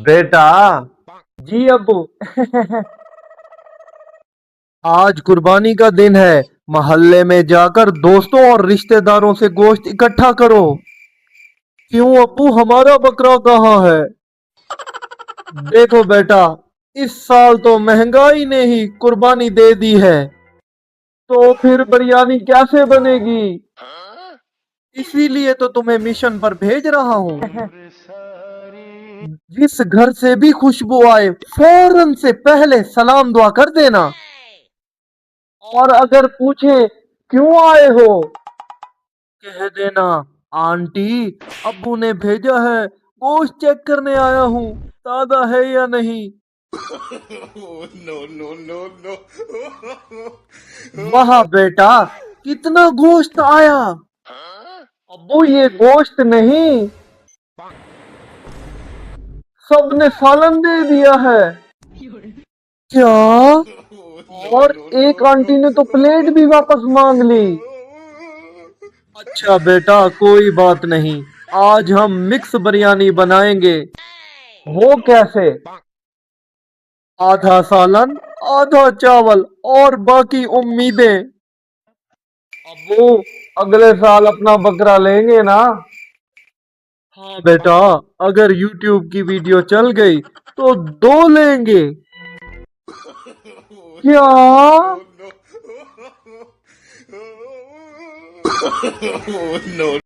बेटा, जी अब्बू। आज कुर्बानी का दिन है। मोहल्ले में जाकर दोस्तों और रिश्तेदारों से गोश्त इकट्ठा करो। क्यों अप्पू, हमारा बकरा कहाँ है? देखो बेटा, इस साल तो महंगाई ने ही कुर्बानी दे दी है। तो फिर बिरयानी कैसे बनेगी? इसीलिए तो तुम्हें मिशन पर भेज रहा हूँ। जिस घर से भी खुशबू आए, फौरन से पहले सलाम दुआ कर देना। और अगर पूछे क्यों आए हो? कह देना, आंटी, अब्बू ने भेजा है, गोश्त चेक करने आया हूँ, ताजा है या नहीं। वाह बेटा, कितना गोश्त आया। अब्बू ये गोश्त नहीं, सबने सालन दे दिया है। क्या? और एक आंटी ने तो प्लेट भी वापस मांग ली। अच्छा बेटा, कोई बात नहीं, आज हम मिक्स बिरयानी बनाएंगे। वो कैसे? आधा सालन, आधा चावल और बाकी उम्मीदें। अब्बू अगले साल अपना बकरा लेंगे ना? हाँ बेटा, अगर YouTube की वीडियो चल गई तो दो लेंगे। क्या?